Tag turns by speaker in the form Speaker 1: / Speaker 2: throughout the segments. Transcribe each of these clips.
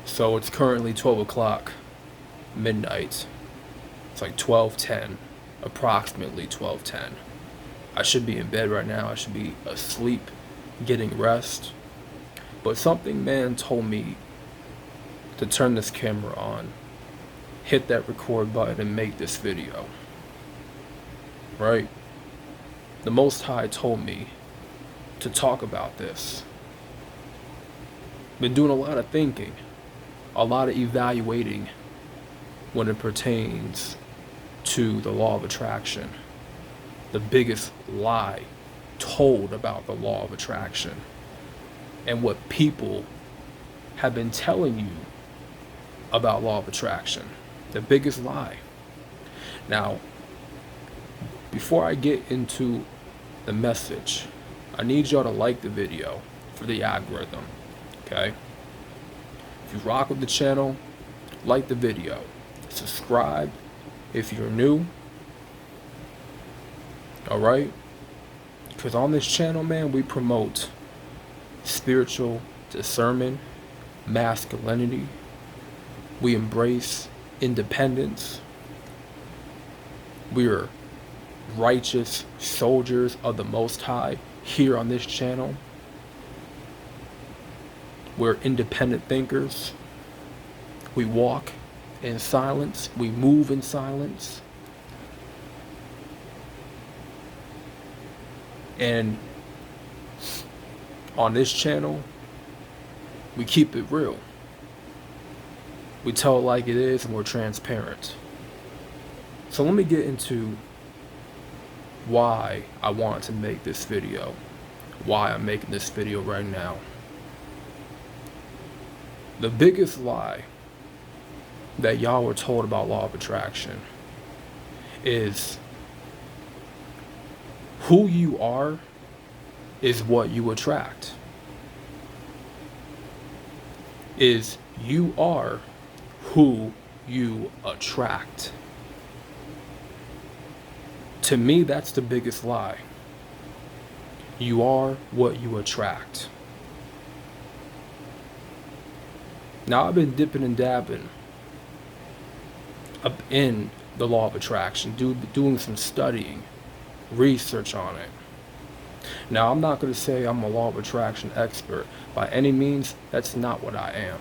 Speaker 1: So it's currently 12 o'clock midnight. It's like 12:10, approximately 12:10. I should be in bed right now. I should be asleep, getting rest. But something, man, told me to turn this camera on, hit that record button, and make this video. Right? The Most High told me to talk about this. Been doing a lot of thinking, a lot of evaluating when it pertains to the law of attraction. The biggest lie told about the law of attraction and what people have been telling you about law of attraction. The biggest lie. Now, before I get into the message, I need y'all to like the video for the algorithm, okay? If you rock with the channel, like the video. Subscribe if you're new, alright? Because on this channel, man, we promote spiritual discernment, masculinity. We embrace independence. We are righteous soldiers of the Most High here on this channel. We're independent thinkers. We walk in silence. We move in silence. And on this channel, we keep it real. We tell it like it is, and we're transparent. So let me get into why I want to make this video, why I'm making this video right now. The biggest lie that y'all were told about law of attraction is who you are is what you attract. Is you are who you attract. To me, that's the biggest lie. You are what you attract. Now, I've been dipping and dabbing up in the law of attraction, doing some studying, research on it. Now, I'm not going to say I'm a law of attraction expert. By any means, that's not what I am.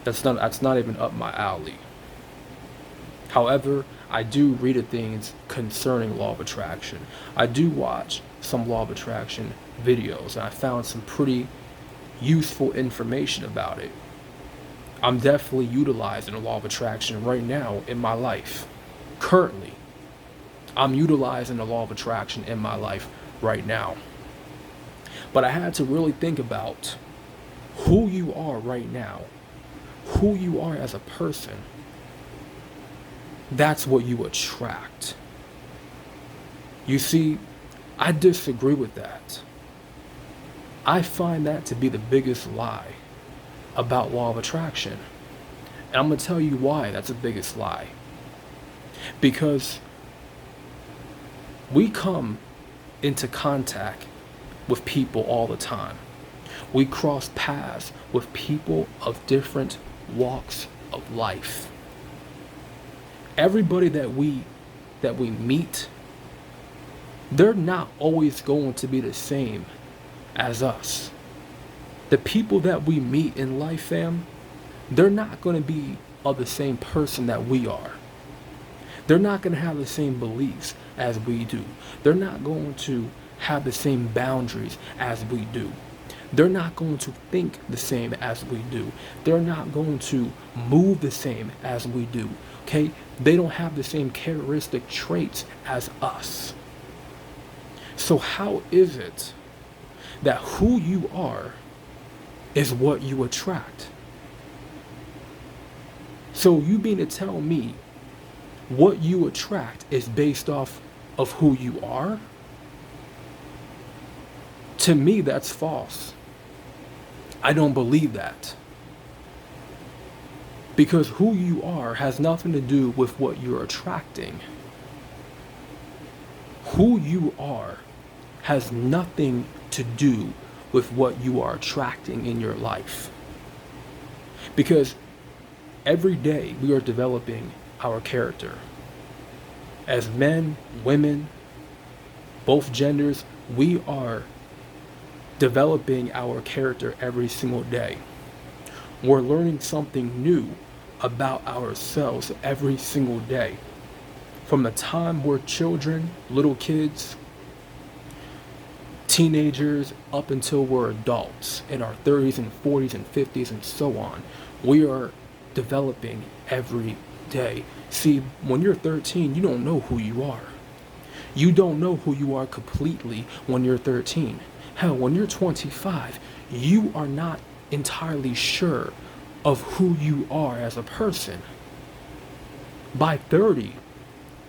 Speaker 1: That's not even up my alley. However, I do read things concerning law of attraction. I do watch some law of attraction videos, and I found some pretty useful information about it. I'm definitely utilizing the law of attraction right now in my life. Currently, I'm utilizing the law of attraction in my life right now. But I had to really think about who you are right now, who you are as a person. That's what you attract. You see, I disagree with that. I find that to be the biggest lie about law of attraction. And I'm going to tell you why that's the biggest lie. Because we come into contact with people all the time. We cross paths with people of different walks of life. Everybody that we meet, they're not always going to be the same as us. The people that we meet in life, fam, they're not going to be of the same person that we are. They're not going to have the same beliefs as we do. They're not going to have the same boundaries as we do. They're not going to think the same as we do. They're not going to move the same as we do. Okay? They don't have the same characteristic traits as us. So how is it that who you are is what you attract? So you mean to tell me what you attract is based off of who you are? To me, that's false. I don't believe that. Because who you are has nothing to do with what you're attracting. Who you are has nothing to do with what you are attracting in your life. Because every day we are developing our character. As men, women, both genders, we are developing our character every single day. We're learning something new about ourselves every single day. From the time we're children, little kids, teenagers, up until we're adults in our 30s and 40s and 50s and so on, we are developing every day. See, when you're 13, you don't know who you are. You don't know who you are completely when you're 13. Hell, when you're 25, you are not entirely sure of who you are as a person. By 30,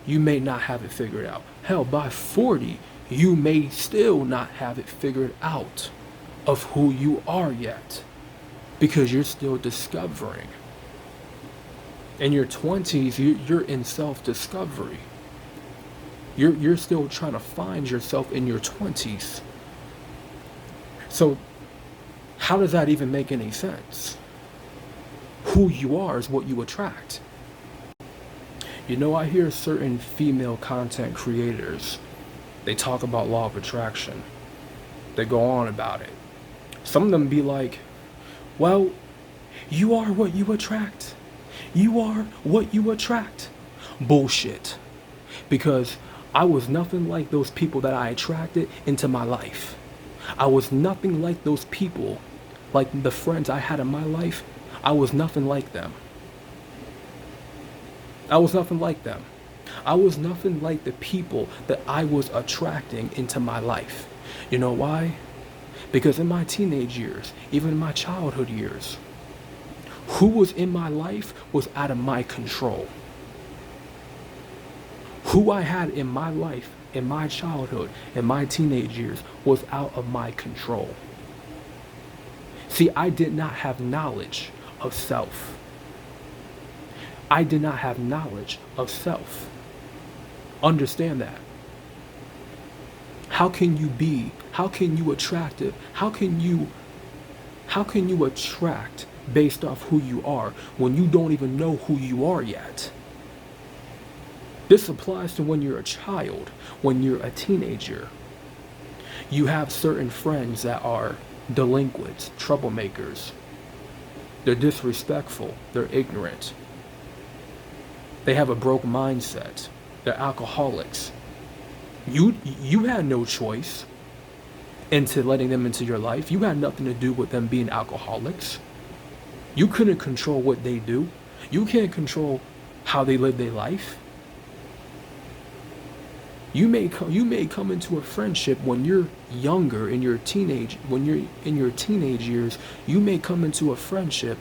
Speaker 1: you may not have it figured out. Hell, by 40, you may still not have it figured out of who you are yet, because you're still discovering. In your 20s, you're in self-discovery. You're still trying to find yourself in your 20s. So how does that even make any sense? Who you are is what you attract. You know, I hear certain female content creators, they talk about law of attraction. They go on about it. Some of them be like, well, you are what you attract. You are what you attract. Bullshit. Because I was nothing like those people that I attracted into my life. I was nothing like those people, like the friends I had in my life. I was nothing like them. I was nothing like them. I was nothing like the people that I was attracting into my life. You know why? Because in my teenage years, even in my childhood years, who was in my life was out of my control. Who I had in my life, in my childhood, in my teenage years, was out of my control. See, I did not have knowledge of self. I did not have knowledge of self. Understand that. How can you attract based off who you are when you don't even know who you are yet? This applies to when you're a child, when you're a teenager. You have certain friends that are delinquents, troublemakers. They're disrespectful, they're ignorant. They have a broke mindset. They're alcoholics. You had no choice into letting them into your life. You had nothing to do with them being alcoholics. You couldn't control what they do. You can't control how they live their life. You may come into a friendship when you're younger, when you're in your teenage years. You may come into a friendship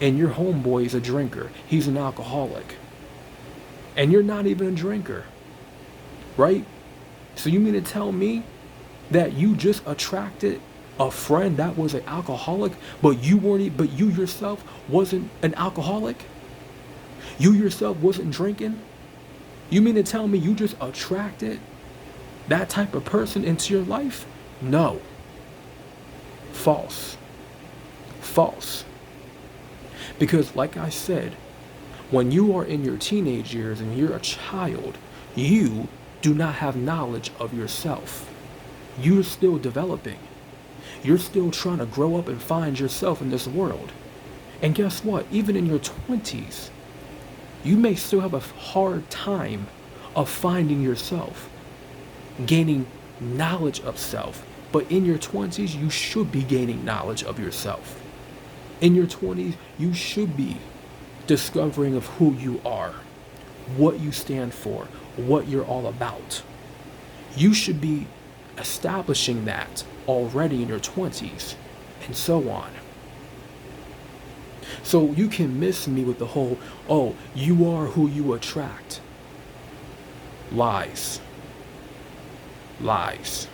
Speaker 1: and your homeboy is a drinker. He's an alcoholic. And you're not even a drinker. Right? So you mean to tell me that you just attracted a friend that was an alcoholic, but you yourself wasn't an alcoholic? You yourself wasn't drinking? You mean to tell me you just attracted that type of person into your life? No. False. False. Because like I said, when you are in your teenage years and you're a child, you do not have knowledge of yourself. You're still developing. You're still trying to grow up and find yourself in this world. And guess what? Even in your 20s, you may still have a hard time of finding yourself, gaining knowledge of self. But in your 20s, you should be gaining knowledge of yourself. In your 20s, you should be discovering of who you are, what you stand for, what you're all about. You should be establishing that already in your 20s, and so on. So you can miss me with the whole, oh, you are who you attract. Lies. Lies.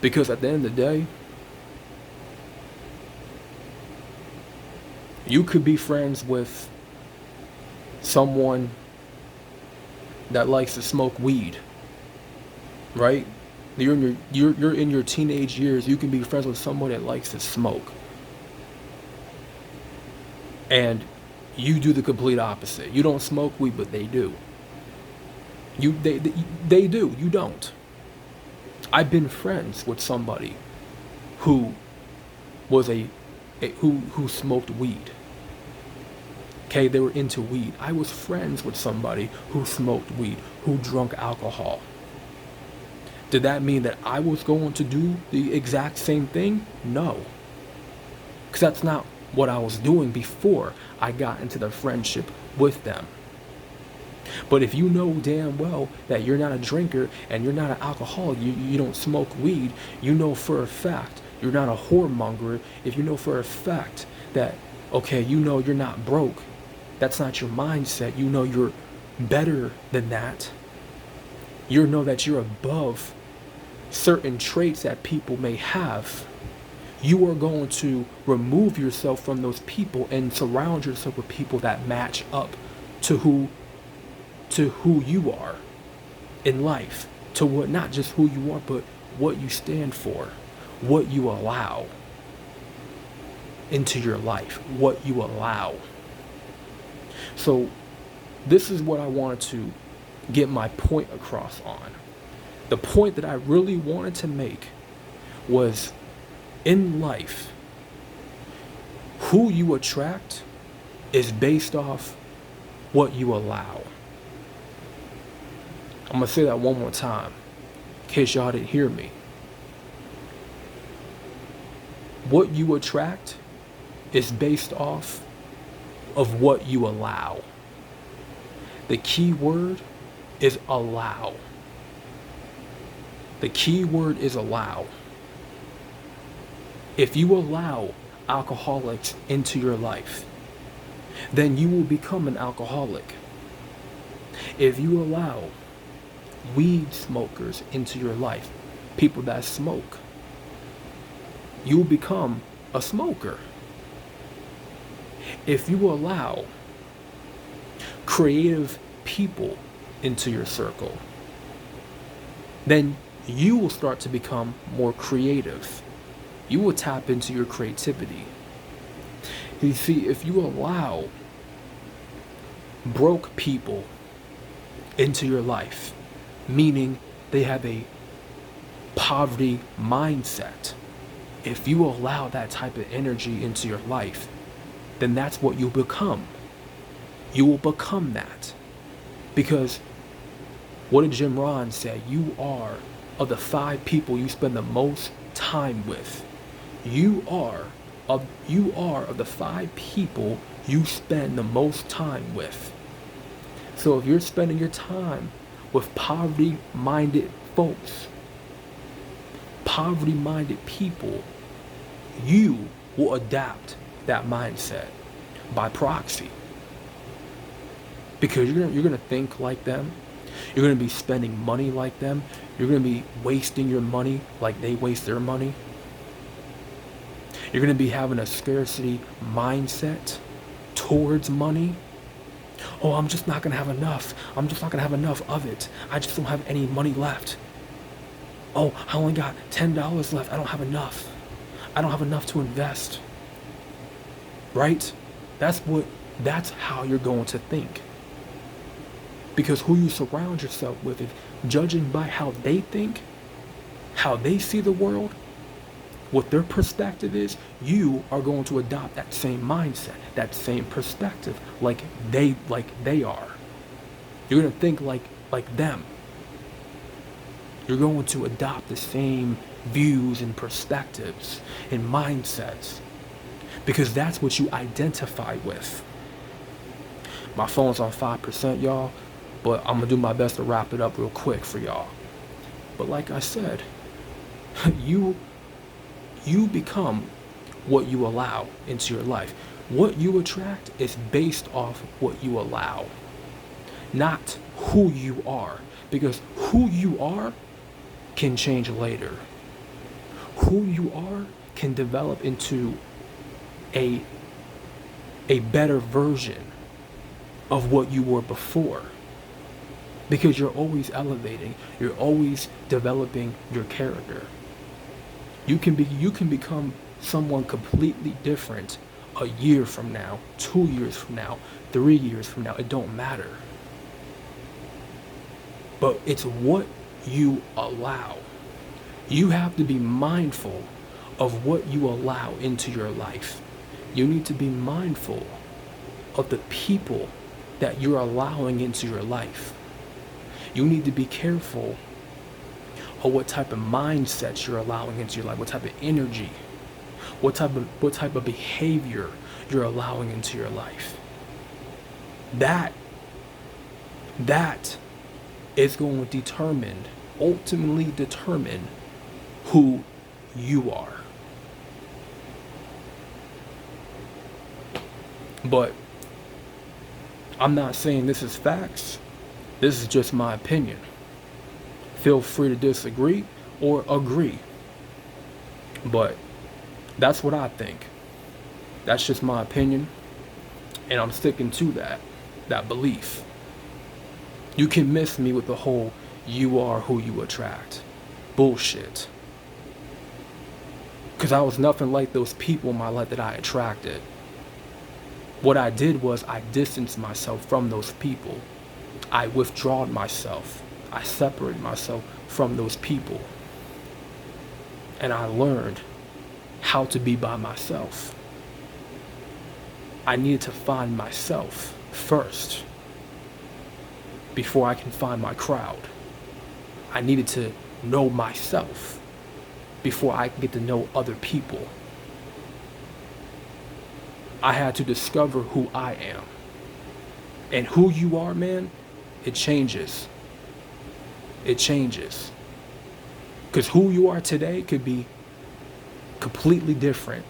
Speaker 1: Because at the end of the day, you could be friends with someone that likes to smoke weed, right? You're in your teenage years. You can be friends with someone that likes to smoke, and you do the complete opposite. You don't smoke weed, but they do. They do. You don't. I've been friends with somebody who was who smoked weed. Okay, they were into weed. I was friends with somebody who smoked weed, who drank alcohol. Did that mean that I was going to do the exact same thing? No. Because that's not what I was doing before I got into the friendship with them. But if you know damn well that you're not a drinker and you're not an alcoholic, you don't smoke weed, you know for a fact you're not a whoremonger, if you know for a fact that, okay, you know you're not broke, that's not your mindset, you know you're better than that, you know that you're above certain traits that people may have, you are going to remove yourself from those people and surround yourself with people that match up to who you are in life, to what, not just who you are, but what you stand for, what you allow into your life, what you allow. So this is what I wanted to get my point across on. The point that I really wanted to make was, in life, who you attract is based off what you allow. I'm going to say that one more time, in case y'all didn't hear me. What you attract is based off of what you allow. The key word is allow. The key word is allow. If you allow alcoholics into your life, then you will become an alcoholic. If you allow weed smokers into your life, people that smoke, you'll become a smoker. If you allow creative people into your circle, then you will start to become more creative. You will tap into your creativity. You see, if you allow broke people into your life, meaning they have a poverty mindset, if you allow that type of energy into your life, then that's what you'll become. You will become that. Because what did Jim Rohn say? You are, of the 5 people you spend the most time with, you are of the 5 people you spend the most time with. So if you're spending your time with poverty-minded folks, poverty-minded people, you will adapt that mindset by proxy. Because you're gonna think like them. You're gonna be spending money like them. You're gonna be wasting your money like they waste their money. You're gonna be having a scarcity mindset towards money. Oh, I'm just not gonna have enough. I'm just not gonna have enough of it. I just don't have any money left. Oh, I only got $10 left. I don't have enough. I don't have enough to invest. Right? That's how you're going to think. Because who you surround yourself with, if judging by how they think, how they see the world, what their perspective is, you are going to adopt that same mindset, that same perspective, like they are. You're going to think like them. You're going to adopt the same views and perspectives and mindsets, because that's what you identify with. My phone's on 5%, y'all, but I'm gonna do my best to wrap it up real quick for y'all. But like I said, you become what you allow into your life. What you attract is based off what you allow, not who you are, because who you are can change later. Who you are can develop into a better version of what you were before. because you're always elevating. You're always developing your character. You can become someone completely different a year from now, 2 years from now, 3 years from now. It don't matter. But it's what you allow. You have to be mindful of what you allow into your life. You need to be mindful of the people that you're allowing into your life. You need to be careful of what type of mindset you're allowing into your life, what type of energy, what type of behavior you're allowing into your life. That is going to ultimately determine who you are. But I'm not saying this is facts. This is just my opinion. Feel free to disagree or agree. But that's what I think. That's just my opinion. And I'm sticking to that belief. You can miss me with the whole you are who you attract bullshit. Because I was nothing like those people in my life that I attracted. What I did was I distanced myself from those people. I withdrawed myself. I separated myself from those people. And I learned how to be by myself. I needed to find myself first before I can find my crowd. I needed to know myself before I can get to know other people. I had to discover who I am. And who you are, man, it changes. It changes. Because who you are today could be completely different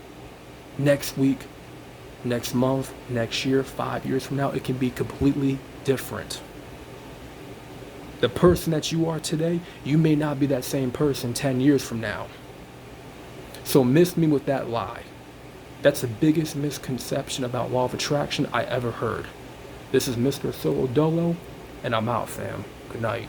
Speaker 1: next week, next month, next year, 5 years from now. It can be completely different. The person that you are today, you may not be that same person 10 years from now. So miss me with that lie. That's the biggest misconception about law of attraction I ever heard. This is Mr. Solo Dolo, and I'm out, fam. Good night.